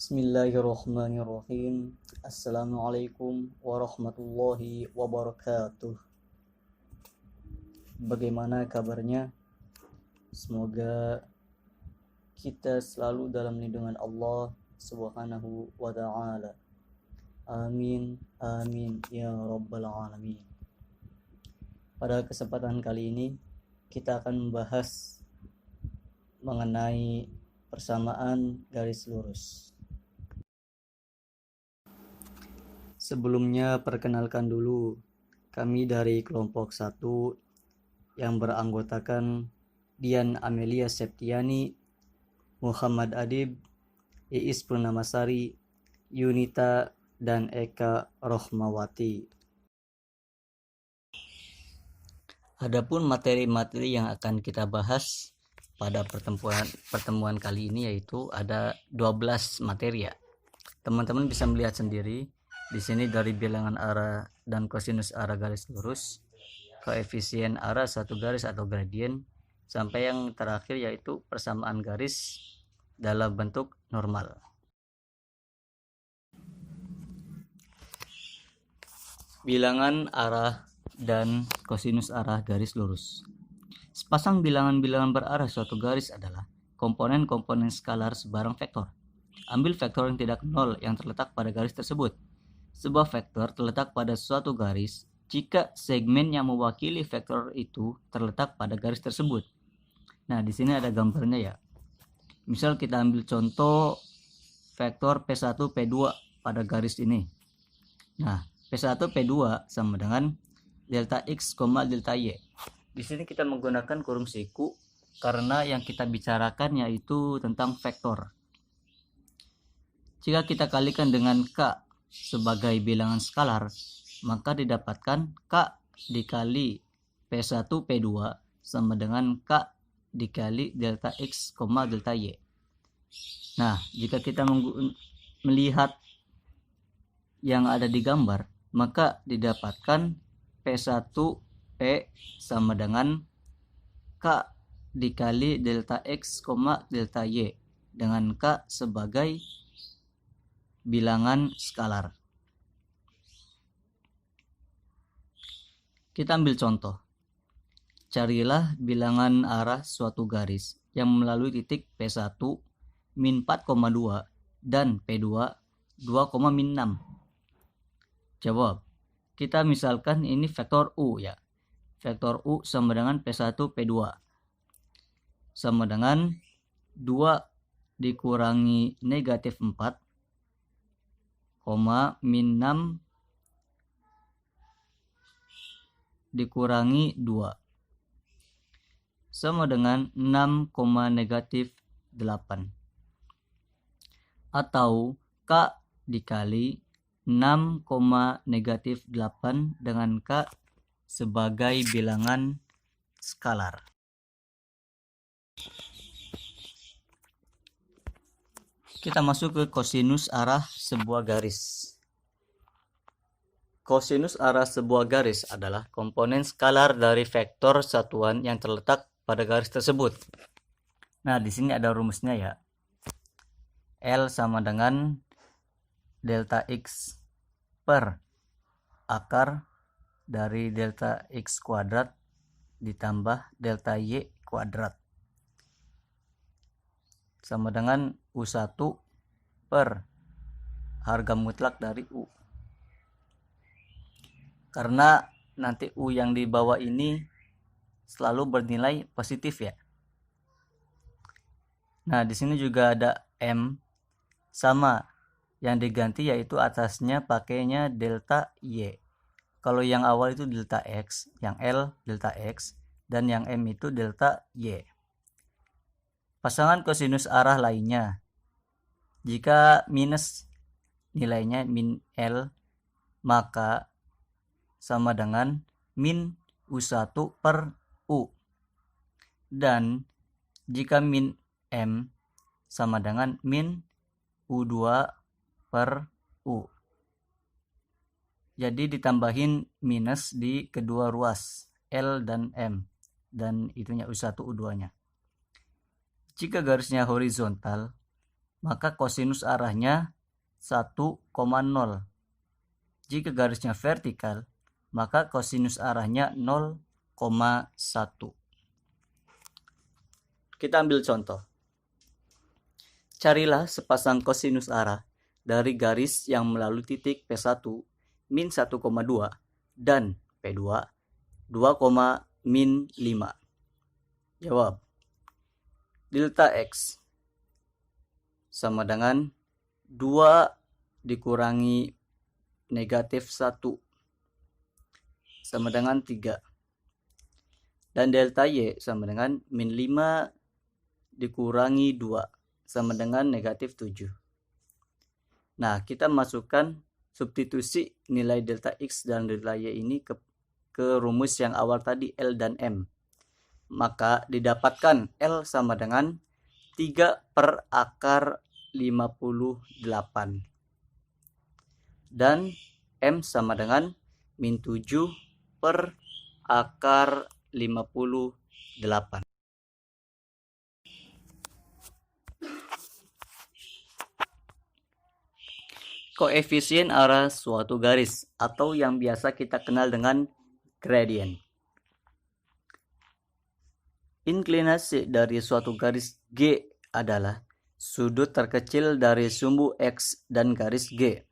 Bismillahirrahmanirrahim. Assalamualaikum warahmatullahi wabarakatuh. Bagaimana kabarnya? Semoga kita selalu dalam lindungan Allah Subhanahu wa ta'ala. Amin, amin ya rabbal alamin. Pada kesempatan kali ini kita akan membahas mengenai persamaan garis lurus. Sebelumnya perkenalkan dulu, kami dari kelompok 1 yang beranggotakan Dian Amelia Septiani, Muhammad Adib, Iis Purnamasari, Yunita, dan Eka Rohmawati. Adapun materi-materi yang akan kita bahas pada pertemuan kali ini yaitu ada 12 materi ya. Teman-teman bisa melihat sendiri di sini dari bilangan arah dan kosinus arah garis lurus, koefisien arah satu garis atau gradien, sampai yang terakhir yaitu persamaan garis dalam bentuk normal. Bilangan arah dan kosinus arah garis lurus. Sepasang bilangan-bilangan berarah suatu garis adalah komponen-komponen skalar sebarang vektor. Ambil vektor yang tidak nol yang terletak pada garis tersebut. Sebuah vektor terletak pada suatu garis jika segmen yang mewakili vektor itu terletak pada garis tersebut. Nah, di sini ada gambarnya ya. Misal kita ambil contoh vektor P1, P2 pada garis ini. Nah, P1, P2 sama dengan delta X, delta Y. Di sini kita menggunakan kurung siku karena yang kita bicarakan yaitu tentang vektor. Jika kita kalikan dengan K sebagai bilangan skalar, maka didapatkan K dikali P1 P2 sama dengan K dikali delta X, delta Y. Nah, jika kita melihat yang ada di gambar, maka didapatkan P1 P sama dengan K dikali delta X, delta Y dengan K sebagai bilangan skalar. Kita ambil contoh. Carilah bilangan arah suatu garis yang melalui titik P1 min 4,2 dan P2 2, min 6. Jawab. Kita misalkan ini vektor U ya. Vektor U sama dengan P1 P2 sama dengan 2 dikurangi negatif 4, min 6 dikurangi 2 sama dengan 6, negatif 8 atau K dikali 6, negatif 8 dengan K sebagai bilangan skalar. Kita masuk ke kosinus arah sebuah garis. Kosinus arah sebuah garis adalah komponen skalar dari vektor satuan yang terletak pada garis tersebut. Nah, di sini ada rumusnya ya. L sama dengan delta X per akar dari delta X kuadrat ditambah delta Y kuadrat sama dengan U1 per harga mutlak dari U. Karena nanti U yang di bawah ini selalu bernilai positif ya. Nah, di sini juga ada M sama, yang diganti yaitu atasnya pakainya delta Y. Kalau yang awal itu delta X, yang L delta X, dan yang M itu delta Y. Pasangan kosinus arah lainnya, jika minus nilainya min L, maka sama dengan min U1 per U. Dan jika min M sama dengan min U2 per U. Jadi ditambahin minus di kedua ruas L dan M, dan itunya U1 U2 nya. Jika garisnya horizontal, maka kosinus arahnya 1,0. Jika garisnya vertikal, maka kosinus arahnya 0,1. Kita ambil contoh. Carilah sepasang kosinus arah dari garis yang melalui titik P1 min 1,2 dan P2 2, min 5. Jawab. Delta X sama dengan 2 dikurangi negatif 1 sama dengan 3. Dan delta Y sama dengan min 5 dikurangi 2 sama dengan negatif 7. Nah, kita masukkan substitusi nilai delta X dan delta Y ini ke rumus yang awal tadi, L dan M. Maka didapatkan L sama dengan 3 per akar 58. Dan M sama dengan min 7 per akar 58. Koefisien arah suatu garis atau yang biasa kita kenal dengan gradient. Inklinasi dari suatu garis G adalah sudut terkecil dari sumbu X dan garis G.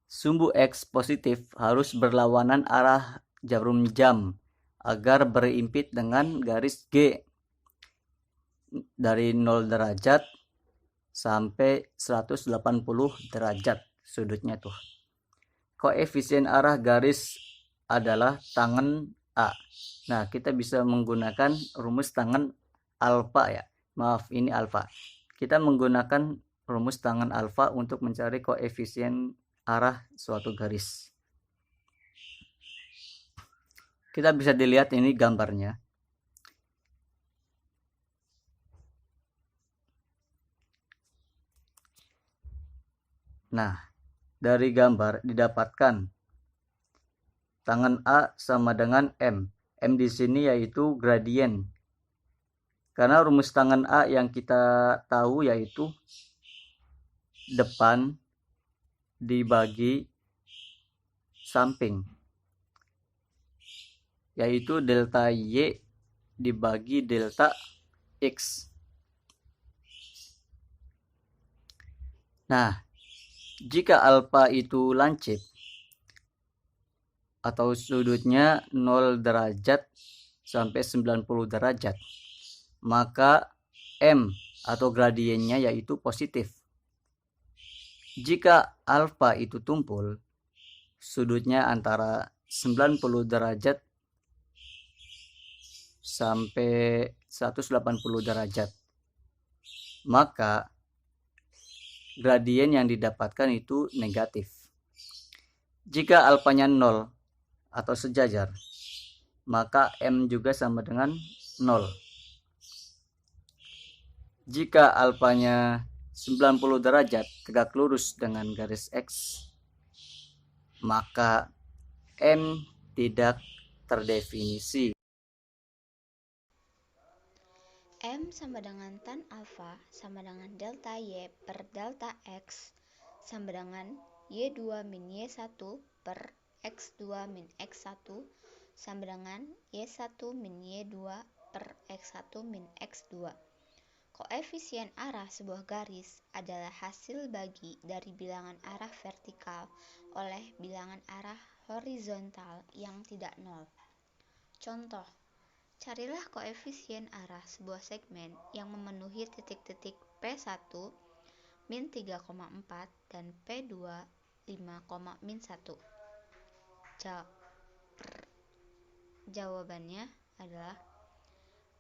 Sumbu X positif harus berlawanan arah jarum jam agar berimpit dengan garis G dari 0 derajat sampai 180 derajat sudutnya tuh. Koefisien arah garis adalah tangen A. Nah, kita bisa menggunakan rumus tangen alfa ya. Maaf, ini alfa. Kita menggunakan rumus tangen alfa untuk mencari koefisien arah suatu garis. Kita bisa dilihat ini gambarnya. Nah, dari gambar didapatkan tangen A sama dengan M. M di sini yaitu gradien. Karena rumus tangen A yang kita tahu yaitu depan dibagi samping, yaitu delta Y dibagi delta X. Nah, jika alfa itu lancip atau sudutnya 0 derajat sampai 90 derajat, maka M atau gradiennya yaitu positif. Jika alfa itu tumpul, sudutnya antara 90 derajat sampai 180 derajat, maka gradien yang didapatkan itu negatif. Jika alfanya 0 atau sejajar, maka M juga sama dengan 0. Jika alfanya 90 derajat tegak lurus dengan garis X, maka M tidak terdefinisi. M sama dengan tan alfa sama dengan delta Y per delta X sama dengan Y2 min Y1 per X2 min X1 sama dengan Y1 min Y2 per X1 min X2. Koefisien arah sebuah garis adalah hasil bagi dari bilangan arah vertikal oleh bilangan arah horizontal yang tidak nol. Contoh, carilah koefisien arah sebuah segmen yang memenuhi titik-titik P1 min 3,4 dan P2 5, min 1. Jawabannya adalah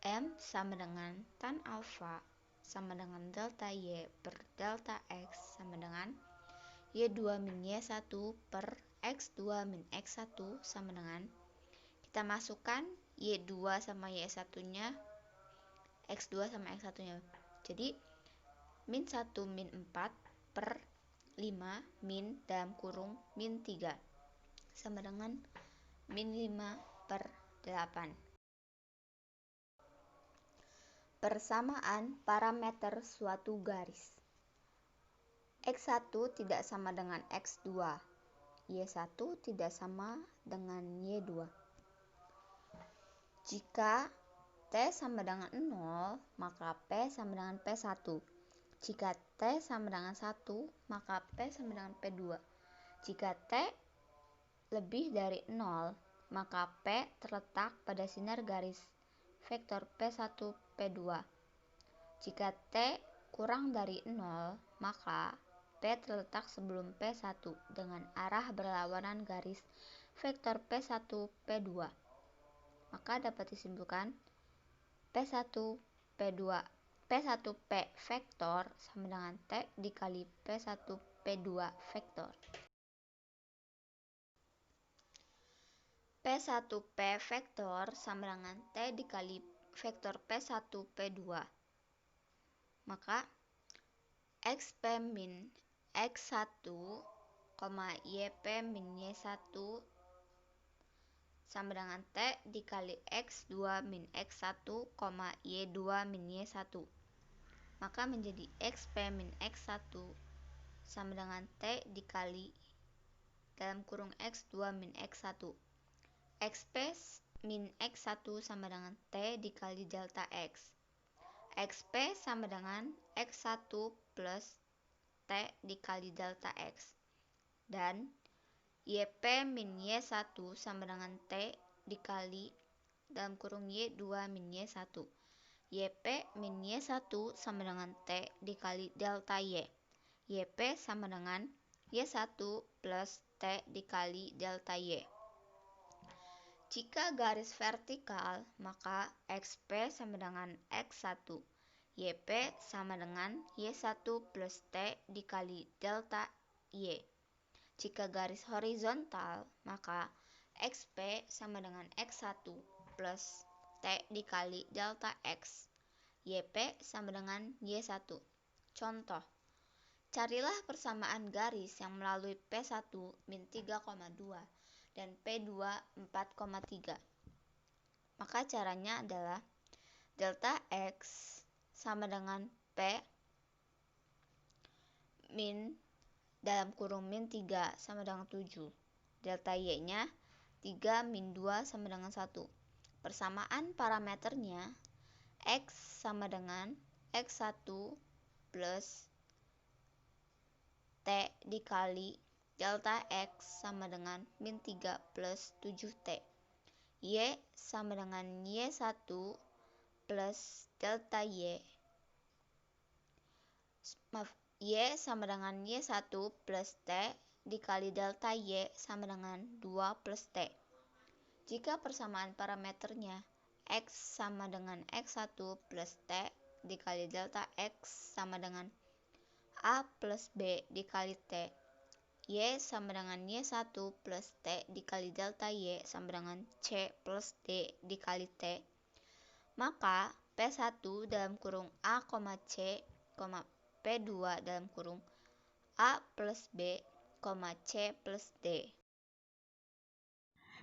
M sama dengan tan alfa sama dengan delta Y per delta X sama dengan Y2 min Y1 per X2 min X1 sama dengan, kita masukkan Y2 sama Y1 nya, X2 sama X1 nya, jadi min 1 min 4 per 5 min dalam kurung min 3 sama dengan min 5 per 8. Persamaan parameter suatu garis. X1 tidak sama dengan X2. Y1 tidak sama dengan Y2. Jika T sama dengan 0, maka P sama dengan P1. Jika T sama dengan 1, maka P sama dengan P2. Jika T lebih dari 0, maka P terletak pada sinar garis vektor P1, P2. Jika T kurang dari 0, maka P terletak sebelum P1 dengan arah berlawanan garis vektor P1, P2. Maka dapat disimpulkan P1 P2 P1P vektor sama dengan T dikali P1P2 vektor. P1P vektor sama dengan T dikali vektor P1P2. Maka XP min X1, YP min Y1 sama dengan T dikali X2 min X1, Y2 min Y1. Maka menjadi XP min X1 sama dengan T dikali dalam kurung X2 min X1. XP min X1 sama dengan T dikali delta X. XP sama dengan X1 plus T dikali delta X. Dan YP min Y1 sama dengan T dikali dalam kurung Y2 min Y1. YP min Y1 sama dengan T dikali delta Y. YP sama dengan Y1 plus T dikali delta Y. Jika garis vertikal, maka XP sama dengan X1. YP sama dengan Y1 plus T dikali delta Y. Jika garis horizontal, maka XP sama dengan X1 plus T dikali delta X. YP sama dengan Y1. Contoh, carilah persamaan garis yang melalui P1 min 3,2 dan P2 4,3. Maka caranya adalah delta X sama dengan P min dalam kurung min 3 sama dengan 7. Delta Y-nya 3 min 2 sama dengan 1. Persamaan parameternya X sama dengan X1 plus T dikali delta X sama dengan min 3 plus 7T. Y sama dengan Y1 plus delta Y. Y sama dengan Y1 plus T dikali delta Y sama dengan 2 plus T. Jika persamaan parameternya X sama dengan X1 plus T dikali delta X sama dengan A plus B dikali T. Y sama dengan Y1 plus T dikali delta Y sama dengan C plus D dikali T. Maka P1 dalam kurung A, C, P2 dalam kurung A plus B, C plus D.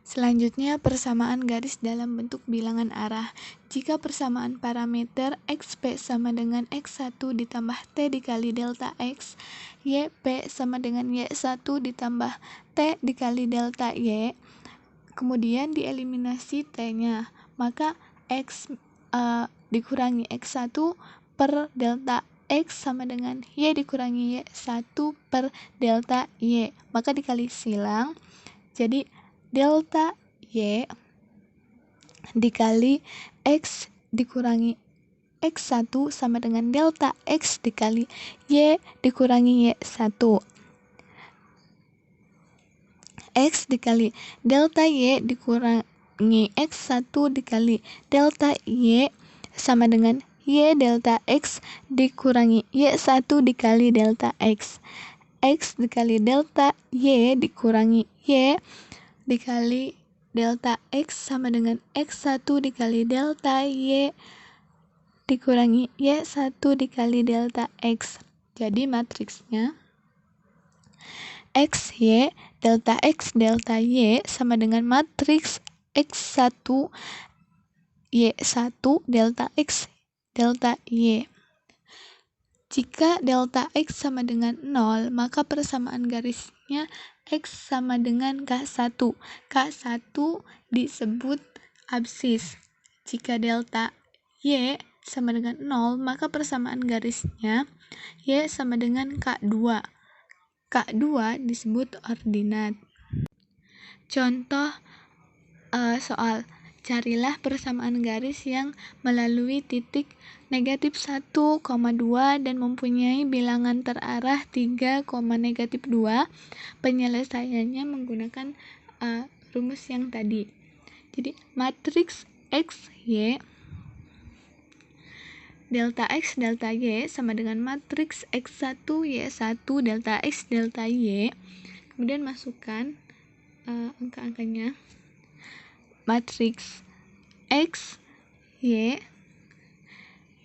Selanjutnya, persamaan garis dalam bentuk bilangan arah. Jika persamaan parameter XP sama dengan X1 ditambah T dikali delta X, YP sama dengan Y1 ditambah T dikali delta Y, kemudian dieliminasi T-nya, maka X dikurangi X1 per delta X sama dengan Y dikurangi Y1 per delta Y, maka dikali silang, jadi delta Y dikali X dikurangi X1 sama dengan delta X dikali Y dikurangi Y1. X dikali delta Y dikurangi X1 dikali delta Y sama dengan Y delta X dikurangi Y1 dikali delta X. X dikali delta Y dikurangi Y dikali delta X sama dengan X1 dikali delta Y dikurangi Y1 dikali delta X. Jadi matriksnya X, Y, delta X, delta Y sama dengan matriks X1, Y1, delta X, delta Y. Jika delta X sama dengan 0, maka persamaan garisnya X sama dengan K1. K1 disebut absis. Jika delta Y sama dengan 0, maka persamaan garisnya Y sama dengan K2. K2 disebut ordinat. Contoh soal, carilah persamaan garis yang melalui titik negatif 1,2 dan mempunyai bilangan terarah 3, negatif 2. Penyelesaiannya menggunakan rumus yang tadi. Jadi matriks XY delta X delta Y sama dengan matriks X1 Y1 delta X delta Y. Kemudian masukkan angka-angkanya. Matriks X Y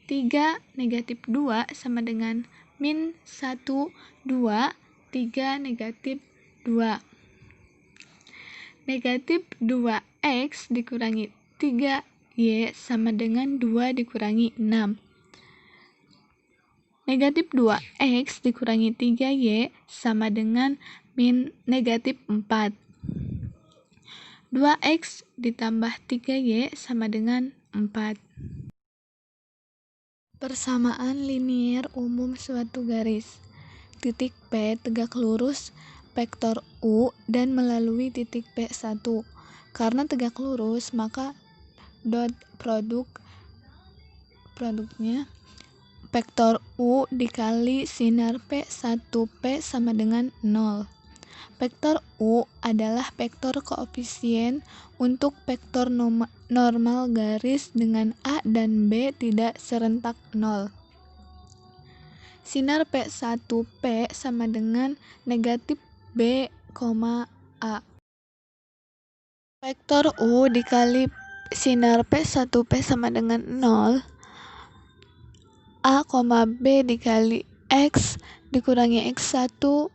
3 negatif 2 sama dengan min 1 2 3 negatif 2. Negatif 2X dikurangi 3Y sama dengan 2 dikurangi 6. Negatif 2X dikurangi 3Y sama dengan min negatif 4. 2X ditambah 3Y sama dengan 4. Persamaan linier umum suatu garis. Titik P tegak lurus vektor U dan melalui titik P1. Karena tegak lurus, maka dot produknya vektor U dikali sinar P1P sama dengan 0. Vektor U adalah vektor koefisien untuk vektor normal garis dengan A dan B tidak serentak 0. Sinar P1P sama dengan negatif B, A. Vektor U dikali sinar P1P sama dengan 0. A, B dikali X dikurangi X1,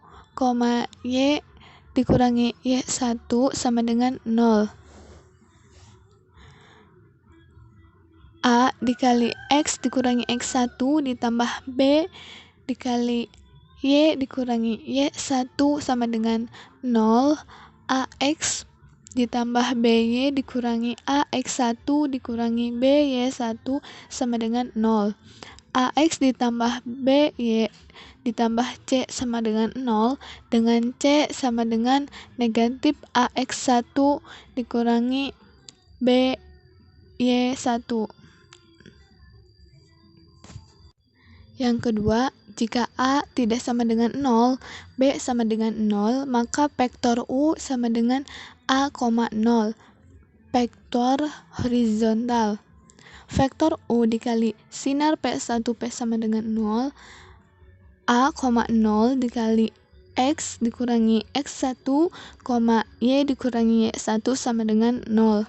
Y dikurangi Y1 sama dengan 0. A dikali X dikurangi X1 ditambah B dikali Y dikurangi Y1 sama dengan 0. AX ditambah BY dikurangi AX1 dikurangi BY1 sama dengan 0. AX ditambah BY ditambah C sama dengan 0, dengan C sama dengan negatif AX1 dikurangi BY1. Yang kedua, jika A tidak sama dengan 0, B sama dengan 0, maka vektor U sama dengan A, 0, vektor horizontal. Vektor U dikali sinar P1P sama dengan 0, A, 0 dikali X dikurangi X1, Y dikurangi Y1 sama dengan 0.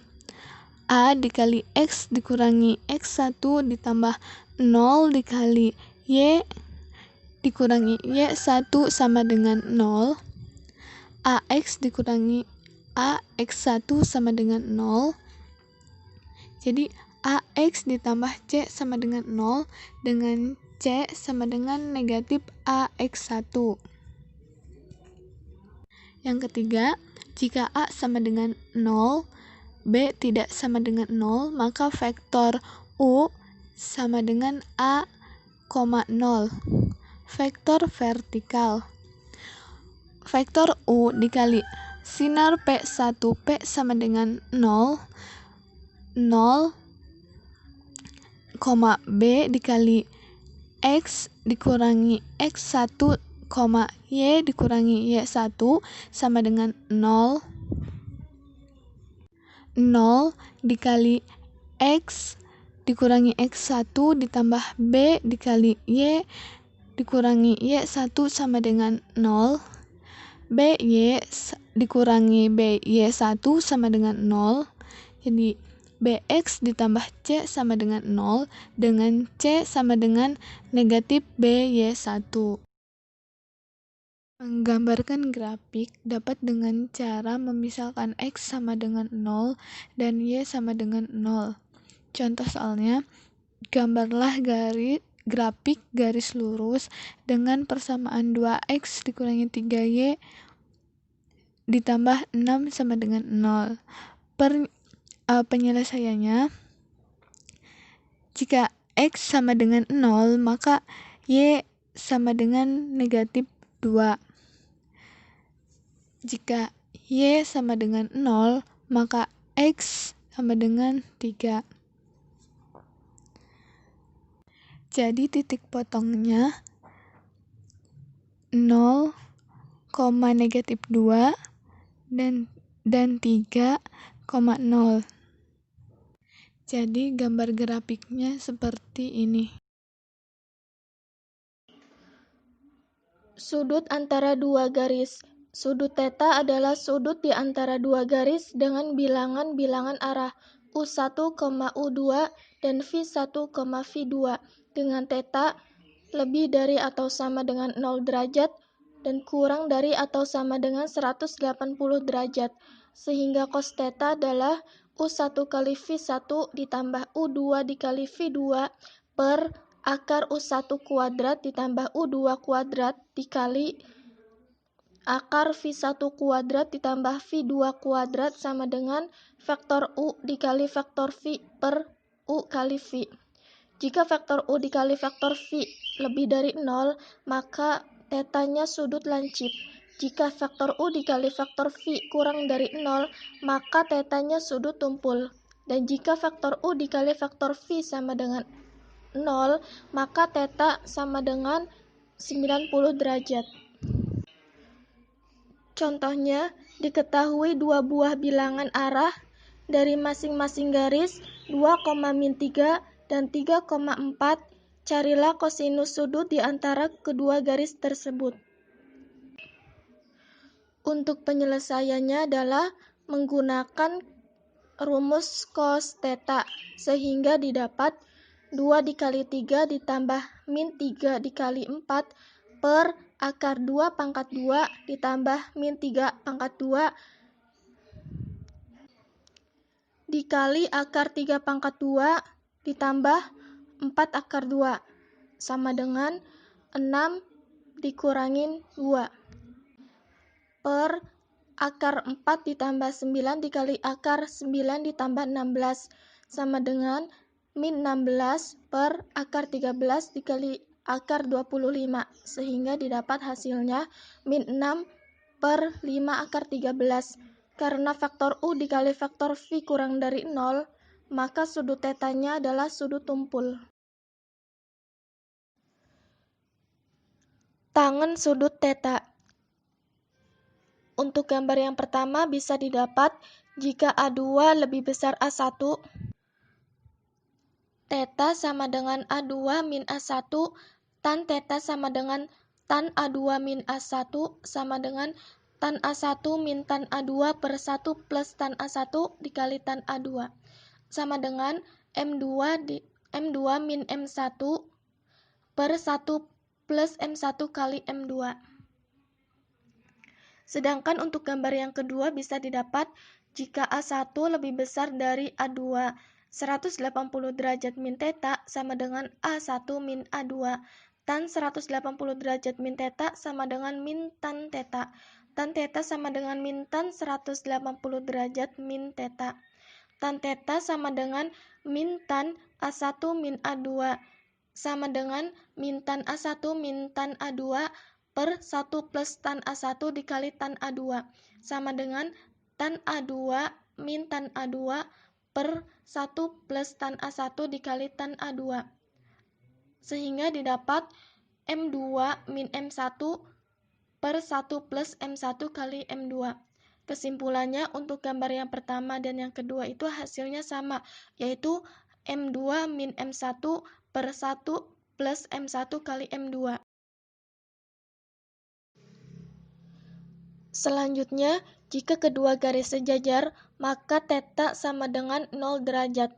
A dikali X dikurangi X1 ditambah 0 dikali Y dikurangi Y1 sama dengan 0. AX dikurangi AX1 sama dengan 0. Jadi AX ditambah C sama dengan 0, dengan C sama dengan negatif AX1. Yang ketiga, jika A sama dengan 0, B tidak sama dengan 0, maka vektor U sama dengan A, 0, vektor vertikal. Vektor U dikali sinar P1P sama dengan 0, 0, B dikali X dikurangi X1, Y dikurangi Y1 sama dengan 0, 0 dikali X dikurangi X1 ditambah B dikali Y dikurangi Y1 sama dengan 0, BY dikurangi BY1 sama dengan 0. Jadi BX ditambah C sama dengan 0, dengan C sama dengan negatif BY1. Menggambarkan grafik dapat dengan cara memisalkan X sama dengan 0 dan Y sama dengan 0. Contoh soalnya, gambarlah grafik garis lurus dengan persamaan 2x dikurangi 3y ditambah 6 sama dengan 0. Penyelesaiannya, jika x sama dengan 0, maka y sama dengan negatif 2. Jika y sama dengan 0, maka x sama dengan 3. Jadi titik potongnya 0, negatif 2 dan 3, 0. Jadi gambar grafiknya seperti ini. Sudut antara dua garis. Sudut theta adalah sudut di antara dua garis dengan bilangan-bilangan arah U1, U2 dan V1, V2 dengan theta lebih dari atau sama dengan 0 derajat dan kurang dari atau sama dengan 180 derajat, sehingga cos theta adalah U1 kali V1 ditambah U2 dikali V2 per akar U1 kuadrat ditambah U2 kuadrat dikali akar V1 kuadrat ditambah V2 kuadrat sama dengan vektor U dikali vektor V per U kali V. Jika vektor U dikali vektor V lebih dari 0, maka tetanya sudut lancip. Jika vektor U dikali vektor V kurang dari 0, maka tetanya sudut tumpul. Dan jika vektor U dikali vektor V sama dengan 0, maka theta sama dengan 90 derajat. Contohnya, diketahui dua buah bilangan arah dari masing-masing garis 2,-3 dan 3,4. Carilah kosinus sudut di antara kedua garis tersebut. Untuk penyelesaiannya adalah menggunakan rumus cos theta, sehingga didapat 2 dikali 3 ditambah min 3 dikali 4 per akar 2 pangkat 2 ditambah min 3 pangkat 2 dikali akar 3 pangkat 2 ditambah 4 akar 2 sama dengan 6 dikurangin 2 per akar 4 ditambah 9 dikali akar 9 ditambah 16 sama dengan min 16 per akar 13 dikali akar 25, sehingga didapat hasilnya min 6 per 5 akar 13. Karena vektor U dikali vektor V kurang dari 0, maka sudut tetanya adalah sudut tumpul. Tangen sudut theta. Untuk gambar yang pertama bisa didapat jika A2 lebih besar A1, theta sama dengan A2 min A1, tan theta sama dengan tan A2 min A1 sama dengan tan A1 min tan A2 per 1 plus tan A1 dikali tan A2 sama dengan M2 min M1 per 1 plus M1 kali M2. Sedangkan untuk gambar yang kedua bisa didapat jika A1 lebih besar dari A2, 180 derajat min theta sama dengan A1 min A2. Tan 180 derajat min theta sama dengan min tan theta. Tan theta sama dengan min tan 180 derajat min theta. Tan theta sama dengan min tan A1 min A2 sama dengan min tan A1 min tan A2 per 1 plus tan A1 dikali tan A2 sama dengan tan A2 min tan A2 per 1 plus tan A1 dikali tan A2, sehingga didapat M2 min M1 per 1 plus M1 kali M2. Kesimpulannya untuk gambar yang pertama dan yang kedua itu hasilnya sama, yaitu M2 min M1 per 1 plus M1 kali M2. Selanjutnya, jika kedua garis sejajar, maka theta sama dengan 0 derajat.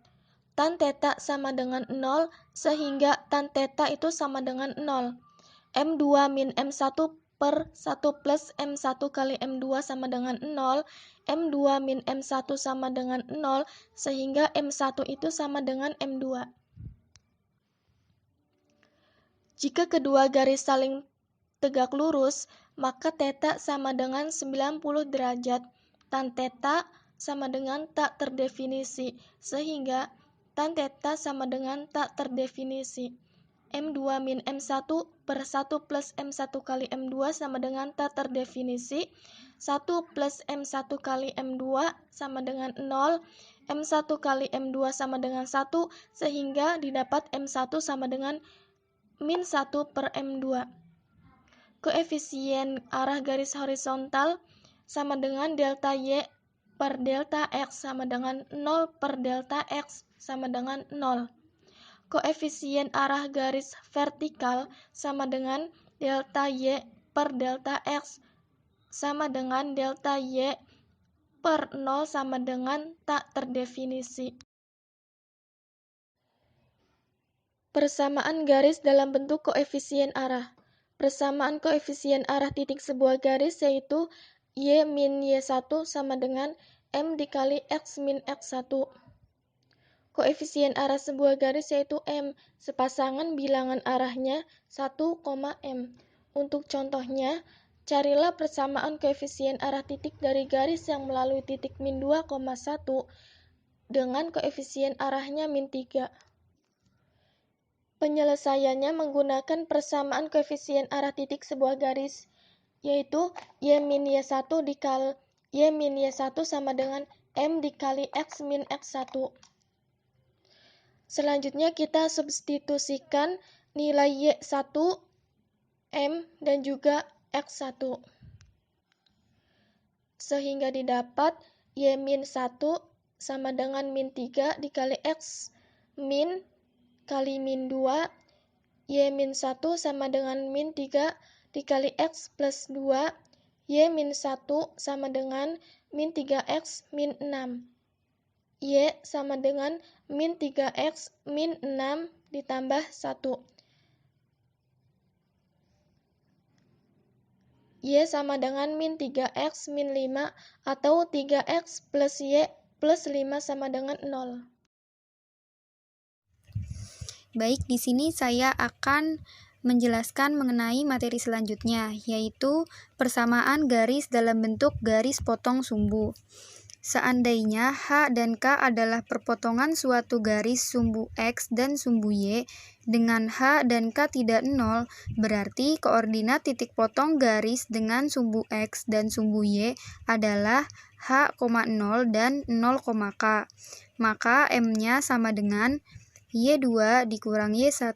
Tan theta sama dengan 0, sehingga tan theta itu sama dengan 0. M2 min M1 per 1 plus M1 kali M2 sama dengan 0. M2 min M1 sama dengan 0, sehingga M1 itu sama dengan M2. Jika kedua garis saling tegak lurus, maka theta sama dengan 90 derajat. Tan theta sama dengan tak terdefinisi, sehingga tan theta sama dengan tak terdefinisi. M2 min M1 per 1 plus M1 kali M2 sama dengan tak terdefinisi. 1 plus M1 kali M2 sama dengan 0. M1 kali M2 sama dengan 1, sehingga didapat M1 sama dengan min 1 per M2. Koefisien arah garis horizontal sama dengan delta Y per delta X sama dengan 0 per delta X sama dengan 0. Koefisien arah garis vertikal sama dengan delta Y per delta X sama dengan delta Y per 0 sama dengan tak terdefinisi. Persamaan garis dalam bentuk koefisien arah. Persamaan koefisien arah titik sebuah garis yaitu Y min Y1 sama dengan M dikali X min X1. Koefisien arah sebuah garis yaitu M, sepasangan bilangan arahnya 1, M. Untuk contohnya, carilah persamaan koefisien arah titik dari garis yang melalui titik min 2,1 dengan koefisien arahnya min 3. Penyelesaiannya menggunakan persamaan koefisien arah titik sebuah garis, yaitu Y min Y1 dikali Y min Y1 sama dengan M dikali X min X1. Selanjutnya kita substitusikan nilai Y1, M, dan juga X1. Sehingga didapat Y min 1 sama dengan min 3 dikali X min kali min 2. Y min 1 sama dengan min 3 dikali X plus 2. Y min 1 sama dengan min 3X min 6. Y sama dengan min 3X min 6 ditambah 1. Y sama dengan min 3X min 5 atau 3X plus Y plus 5 sama dengan 0. Baik, di sini saya akan menjelaskan mengenai materi selanjutnya, yaitu persamaan garis dalam bentuk garis potong sumbu. Seandainya H dan K adalah perpotongan suatu garis sumbu X dan sumbu Y dengan H dan K tidak 0, berarti koordinat titik potong garis dengan sumbu X dan sumbu Y adalah H, 0 dan 0, K. Maka M-nya sama dengan Y2 dikurang Y1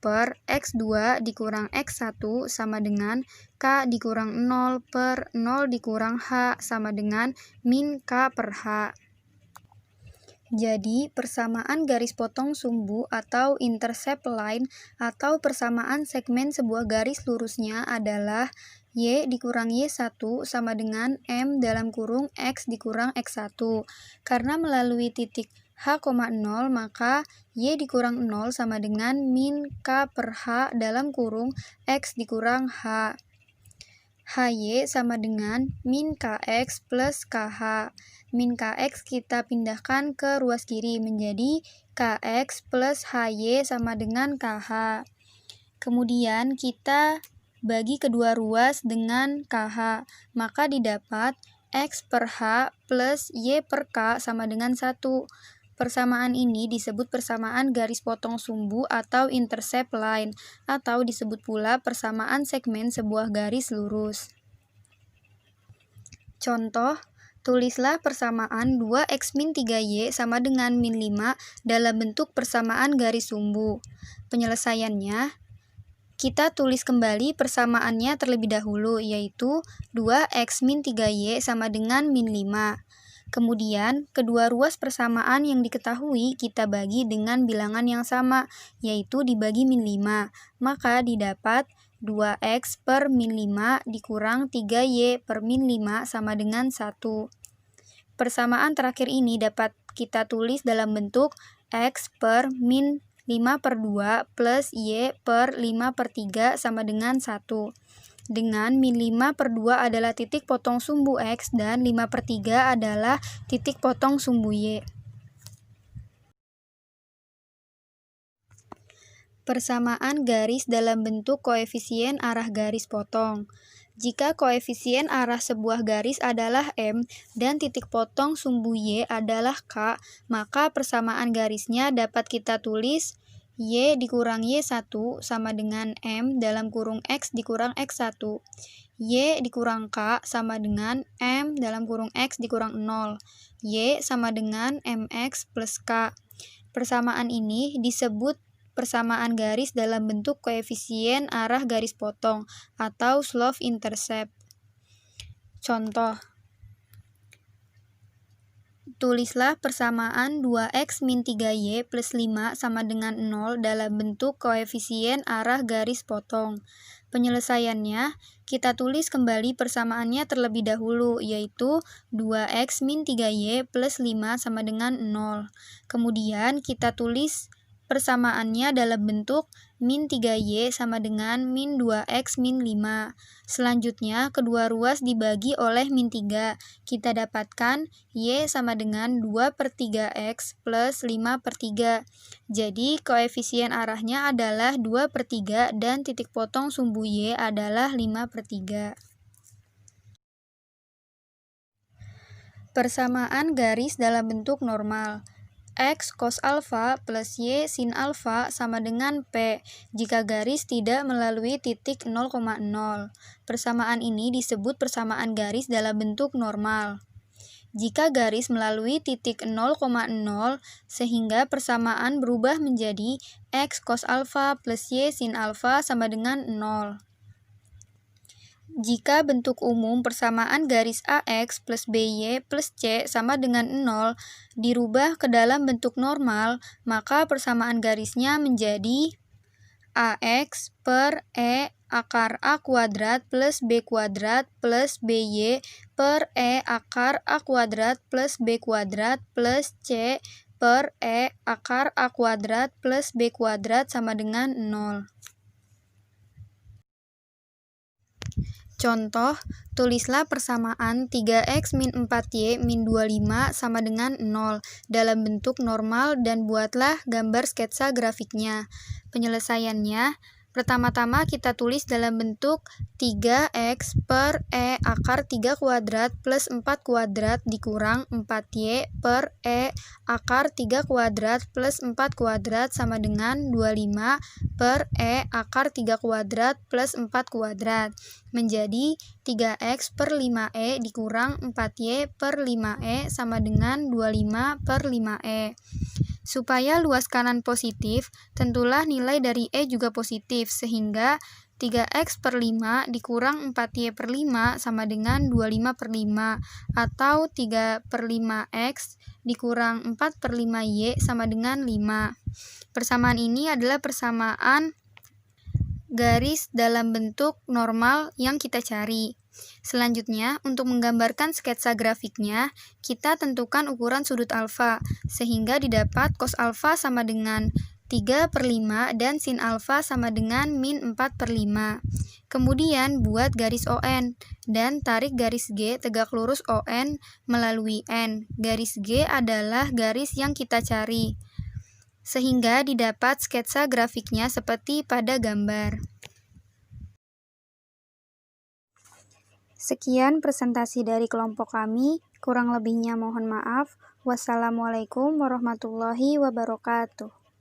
per X2 dikurang X1 sama dengan K dikurang 0 per 0 dikurang H sama dengan min K per H. Jadi, persamaan garis potong sumbu atau intercept line atau persamaan segmen sebuah garis lurusnya adalah Y dikurang Y1 sama dengan M dalam kurung X dikurang X1. Karena melalui titik H, 0, maka Y dikurang 0 sama dengan min K per H dalam kurung X dikurang H. HY sama dengan min KX plus KH. Min KX kita pindahkan ke ruas kiri menjadi KX plus HY sama dengan KH. Kemudian kita bagi kedua ruas dengan KH, maka didapat X per H plus Y per K sama dengan 1. Persamaan ini disebut persamaan garis potong sumbu atau intercept line, atau disebut pula persamaan segmen sebuah garis lurus. Contoh, tulislah persamaan 2x min 3y sama dengan min 5 dalam bentuk persamaan garis sumbu. Penyelesaiannya, kita tulis kembali persamaannya terlebih dahulu, yaitu 2x min 3y sama dengan min 5. Kemudian, kedua ruas persamaan yang diketahui kita bagi dengan bilangan yang sama, yaitu dibagi min 5. Maka didapat 2x per min 5 dikurang 3y per min 5 sama dengan 1. Persamaan terakhir ini dapat kita tulis dalam bentuk x per min 5 per 2 plus y per 5 per 3 sama dengan 1. Dengan min 5 per 2 adalah titik potong sumbu X dan 5 per 3 adalah titik potong sumbu Y. Persamaan garis dalam bentuk koefisien arah garis potong. Jika koefisien arah sebuah garis adalah M dan titik potong sumbu Y adalah K, maka persamaan garisnya dapat kita tulis Y dikurang Y1 sama dengan M dalam kurung X dikurang X1. Y dikurang K sama dengan M dalam kurung X dikurang 0. Y sama dengan MX plus K. Persamaan ini disebut persamaan garis dalam bentuk koefisien arah garis potong atau slope intercept. Contoh. Tulislah persamaan 2x min 3y plus 5 sama dengan 0 dalam bentuk koefisien arah garis potong. Penyelesaiannya, kita tulis kembali persamaannya terlebih dahulu, yaitu 2x min 3y plus 5 sama dengan 0. Kemudian kita tulis persamaannya dalam bentuk min 3y sama dengan min 2x min 5. Selanjutnya, kedua ruas dibagi oleh min 3. Kita dapatkan y sama dengan 2/3x plus 5/3. Jadi, koefisien arahnya adalah 2/3 dan titik potong sumbu y adalah 5/3. Persamaan garis dalam bentuk normal. X cos alfa plus Y sin alfa sama dengan P jika garis tidak melalui titik 0,0. Persamaan ini disebut persamaan garis dalam bentuk normal. Jika garis melalui titik 0,0 sehingga persamaan berubah menjadi X cos alfa plus Y sin alfa sama dengan 0. Jika bentuk umum persamaan garis AX plus BY plus C sama dengan 0 dirubah ke dalam bentuk normal, maka persamaan garisnya menjadi AX per E akar A kuadrat plus B kuadrat plus BY per E akar A kuadrat plus B kuadrat plus C per E akar A kuadrat plus B kuadrat sama dengan 0. Contoh, tulislah persamaan 3x min 4y min 25 sama dengan 0 dalam bentuk normal dan buatlah gambar sketsa grafiknya. Penyelesaiannya, pertama-tama kita tulis dalam bentuk 3x per E akar 3 kuadrat plus 4 kuadrat dikurang 4y per E akar 3 kuadrat plus 4 kuadrat sama dengan 25 per E akar 3 kuadrat plus 4 kuadrat menjadi 3x per 5e dikurang 4y per 5e sama dengan 25 per 5e. Supaya luas kanan positif, tentulah nilai dari E juga positif, sehingga 3x per 5 dikurang 4y per 5 sama dengan 25 per 5, atau 3 per 5x dikurang 4 per 5y sama dengan 5. Persamaan ini adalah persamaan garis dalam bentuk normal yang kita cari. Selanjutnya, untuk menggambarkan sketsa grafiknya, kita tentukan ukuran sudut alfa, sehingga didapat cos alfa sama dengan 3 per 5 dan sin alfa sama dengan min 4 per 5. Kemudian buat garis ON, dan tarik garis G tegak lurus ON melalui N. Garis G adalah garis yang kita cari, sehingga didapat sketsa grafiknya seperti pada gambar. Sekian presentasi dari kelompok kami, kurang lebihnya mohon maaf. Wassalamualaikum warahmatullahi wabarakatuh.